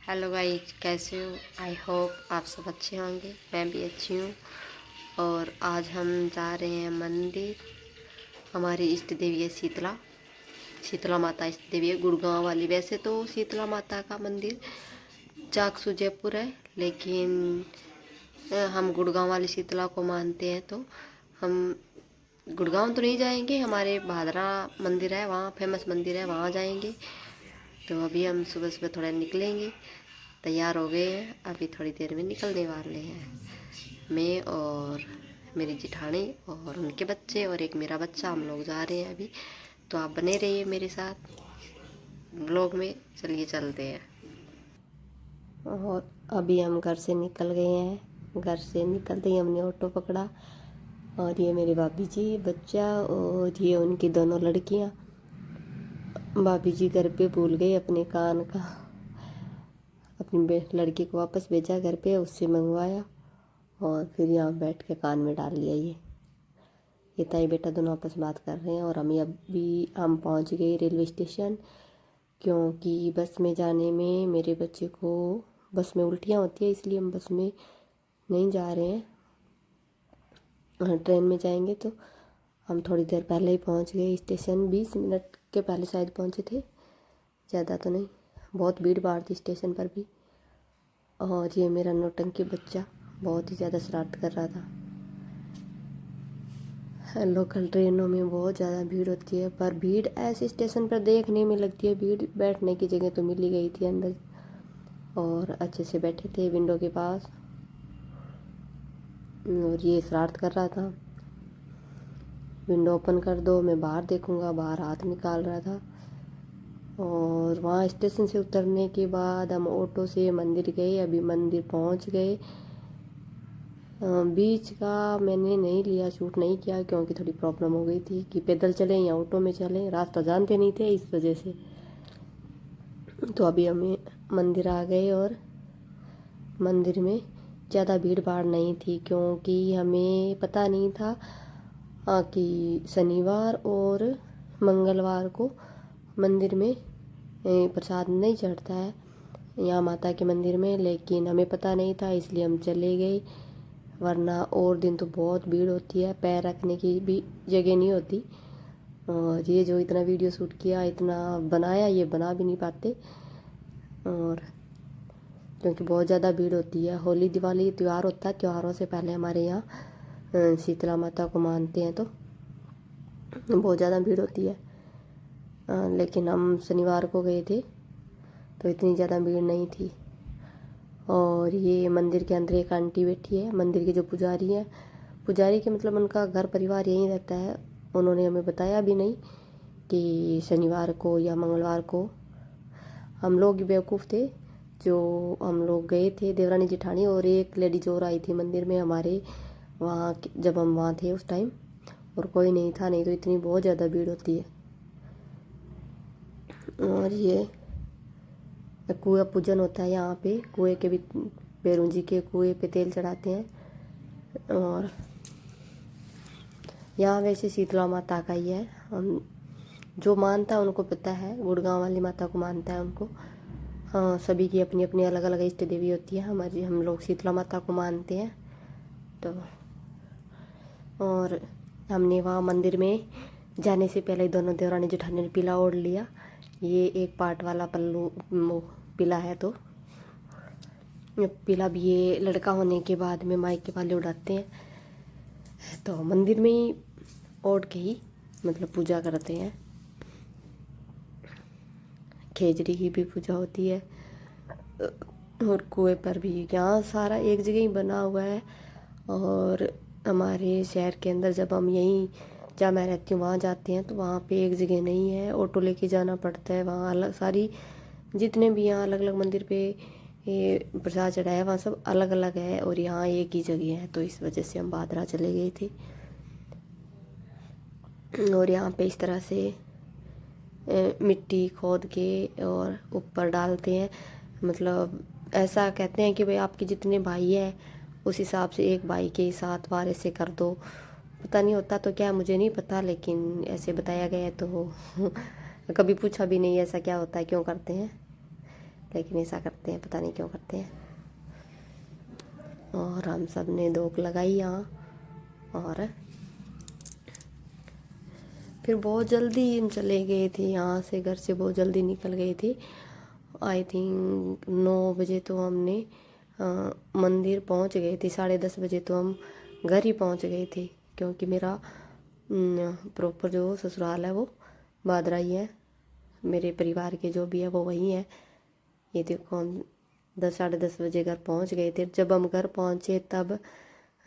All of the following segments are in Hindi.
हेलो गाइस, कैसे हो? आई होप आप सब अच्छे होंगे। मैं भी अच्छी हूँ। और आज हम जा रहे हैं मंदिर। हमारी इष्ट देवी है शीतला। शीतला माता इष्ट देवी है, गुड़गांव वाली। वैसे तो शीतला माता का मंदिर चाकसू जयपुर है, लेकिन हम गुड़गांव वाली शीतला को मानते हैं, तो हम गुड़गांव तो नहीं जाएंगे। हमारे भादरा मंदिर है, वहाँ फेमस मंदिर है, वहाँ जाएंगे। तो अभी हम सुबह सुबह थोड़ा निकलेंगे, तैयार हो गए हैं। अभी थोड़ी देर में निकलने वाले हैं। मैं और मेरी जिठानी और उनके बच्चे और एक मेरा बच्चा, हम लोग जा रहे हैं अभी। तो आप बने रहिए मेरे साथ ब्लॉग में। चलिए चलते हैं। और अभी हम घर से निकल गए हैं। घर से निकलते ही हमने ऑटो पकड़ा। और ये मेरी भाभी जी, बच्चा, और ये उनकी दोनों लड़कियां। भाभी जी घर पे भूल गई अपने कान का। अपनी लड़की को वापस भेजा घर पे, उससे मंगवाया और फिर यहाँ बैठ के कान में डाल लिया। ये ताई बेटा दोनों आपस में बात कर रहे हैं। और हम पहुँच गए रेलवे स्टेशन, क्योंकि बस में जाने में मेरे बच्चे को बस में उल्टियाँ होती है, इसलिए हम बस में नहीं जा रहे हैं। ट्रेन में जाएंगे। तो हम थोड़ी देर पहले ही पहुँच गए स्टेशन। 20 मिनट के पहले शायद पहुँचे थे, ज़्यादा तो नहीं। बहुत भीड़ भाड़ थी स्टेशन पर भी। और ये मेरा नौटंकी बच्चा बहुत ही ज़्यादा शरारत कर रहा था। लोकल ट्रेनों में बहुत ज़्यादा भीड़ होती है, पर भीड़ ऐसे स्टेशन पर देखने में लगती है। भीड़ बैठने की जगह तो मिल ही गई थी अंदर, और अच्छे से बैठे थे विंडो के पास। और ये शरारत कर रहा था, विंडो ओपन कर दो, मैं बाहर देखूंगा, बाहर हाथ निकाल रहा था। और वहाँ स्टेशन से उतरने के बाद हम ऑटो से मंदिर गए। अभी मंदिर पहुँच गए। बीच का मैंने नहीं लिया, शूट नहीं किया, क्योंकि थोड़ी प्रॉब्लम हो गई थी कि पैदल चलें या ऑटो में चलें। रास्ता जानते नहीं थे, इस वजह से। तो अभी हमें मंदिर आ गए। और मंदिर में ज़्यादा भीड़ भाड़ नहीं थी, क्योंकि हमें पता नहीं था कि शनिवार और मंगलवार को मंदिर में प्रसाद नहीं चढ़ता है यहाँ माता के मंदिर में। लेकिन हमें पता नहीं था, इसलिए हम चले गए। वरना और दिन तो बहुत भीड़ होती है, पैर रखने की भी जगह नहीं होती। और ये जो इतना वीडियो शूट किया, इतना बनाया, ये बना भी नहीं पाते। और क्योंकि बहुत ज़्यादा भीड़ होती है। होली दिवाली त्यौहार होता है, त्योहारों से पहले हमारे यहाँ शीतला माता को मानते हैं, तो बहुत ज़्यादा भीड़ होती है। लेकिन हम शनिवार को गए थे, तो इतनी ज़्यादा भीड़ नहीं थी। और ये मंदिर के अंदर एक आंटी बैठी है, मंदिर के जो पुजारी हैं। पुजारी के मतलब उनका घर परिवार यहीं रहता है। उन्होंने हमें बताया भी नहीं कि शनिवार को या मंगलवार को। हम लोग बेवकूफ़ थे, जो हम लोग गए थे, देवरानी जिठानी और एक लेडीज और आई थी मंदिर में हमारे वहाँ जब हम वहाँ थे उस टाइम। और कोई नहीं था, नहीं तो इतनी बहुत ज़्यादा भीड़ होती है। और ये कुआं पूजन होता है यहाँ पे। कुएं के भी, भैरू जी के कुएं पे तेल चढ़ाते हैं। और यहाँ वैसे शीतला माता का ही है। हम जो मानता है उनको पता है, गुड़गांव वाली माता को मानता है उनको। हाँ, सभी की अपनी अपनी अलग अलग इष्ट देवी होती है। हम लोग शीतला माता को मानते हैं। तो और हमने वहाँ मंदिर में जाने से पहले दोनों देवरानी जेठानी ने पीला ओढ़ लिया। ये एक पार्ट वाला पल्लू पीला है, तो पीला भी ये लड़का होने के बाद में मायके वाले उड़ाते हैं। तो मंदिर में ही ओढ़ के ही मतलब पूजा करते हैं। खेजड़ी की भी पूजा होती है। और कुएं पर भी यहाँ सारा एक जगह ही बना हुआ है। और हमारे शहर के अंदर जब हम यहीं जहाँ मैं रहती हूँ वहाँ जाते हैं, तो वहाँ पे एक जगह नहीं है, ऑटो लेके जाना पड़ता है। वहाँ अलग सारी जितने भी यहाँ अलग अलग मंदिर पे ये प्रसाद चढ़ाया है, वहाँ सब अलग अलग है, और यहाँ एक ही जगह है। तो इस वजह से हम भादरा चले गए थे। और यहाँ पे इस तरह से मिट्टी खोद के और ऊपर डालते हैं। मतलब ऐसा कहते हैं कि भाई आपके जितने भाई हैं उस हिसाब से एक भाई के 7 बार ऐसे कर दो। पता नहीं होता तो क्या, मुझे नहीं पता, लेकिन ऐसे बताया गया है। तो कभी पूछा भी नहीं ऐसा क्या होता है, क्यों करते हैं। लेकिन ऐसा करते हैं, पता नहीं क्यों करते हैं। और हम सब ने दोक लगाई यहाँ, और फिर बहुत जल्दी हम चले गए थे यहाँ से, घर से बहुत जल्दी निकल गए थे। आई थिंक 9 बजे तो हमने मंदिर पहुँच गए थे, 10:30 बजे तो हम घर ही पहुँच गए थे, क्योंकि मेरा प्रॉपर जो ससुराल है वो बादराई है। मेरे परिवार के जो भी है वो वहीं है। ये देखो हम 10-10:30 बजे घर पहुंच गए थे। जब हम घर पहुंचे तब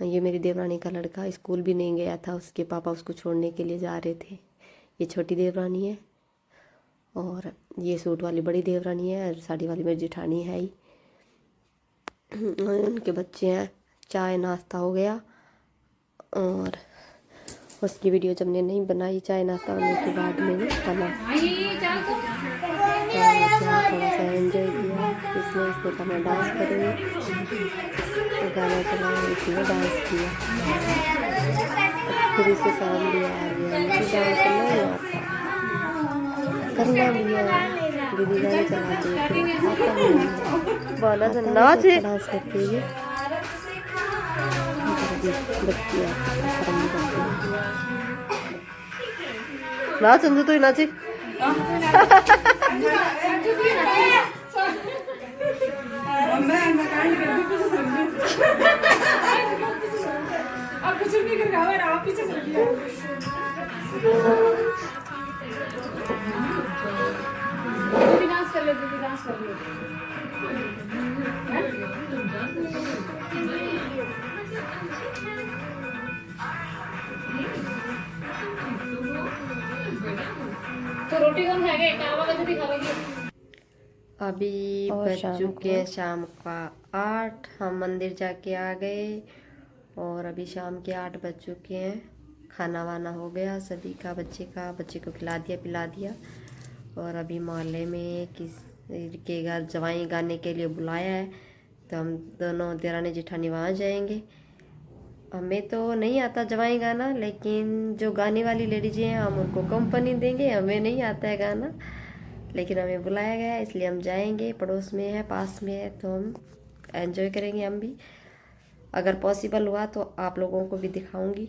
ये मेरी देवरानी का लड़का स्कूल भी नहीं गया था, उसके पापा उसको छोड़ने के लिए जा रहे थे। ये छोटी देवरानी है, और ये सूट वाली बड़ी देवरानी है, और साड़ी वाली मेरी जेठानी है ही। उनके बच्चे हैं। चाय नाश्ता हो गया, और उसकी वीडियो जब मैंने नहीं बनाई चाय नाश्ता होने के बाद मैंने खाना थोड़ा सा एंजॉय किया। इसने खाना डांस करेंगे, तो गाना चलाया, इसने डांस किया। फिर इसे शाम भी आ गया, मुझे डांस नहीं आता, करना भी है। दीदी गाने चलाती है, बाला से नाच डांस करती है। बच्ची नाच, समझो तो ही नाचे। आप कुछ नहीं कर रहा, आप पीछे चल गया। डांस कर ले, डांस कर ले। तो रोटी कौन खाएगा? चावल कैसे दिखाओगे? अभी बज चुके हैं शाम का 8। हम मंदिर जाके आ गए, और अभी शाम के 8 बज चुके हैं। खाना वाना हो गया सभी का, बच्चे को खिला दिया पिला दिया। और अभी मोहल्ले में किस के घर जवाई गाने के लिए बुलाया है, तो हम दोनों देरानी जेठानी वहाँ जाएंगे। हमें तो नहीं आता जवाई गाना, लेकिन जो गाने वाली लेडीज हैं हम उनको कंपनी देंगे। हमें नहीं आता है गाना, लेकिन हमें बुलाया गया है इसलिए हम जाएंगे। पड़ोस में है, पास में है, तो हम एंजॉय करेंगे हम भी। अगर पॉसिबल हुआ तो आप लोगों को भी दिखाऊंगी,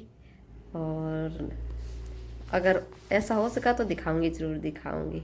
और अगर ऐसा हो सका तो दिखाऊंगी, ज़रूर दिखाऊंगी।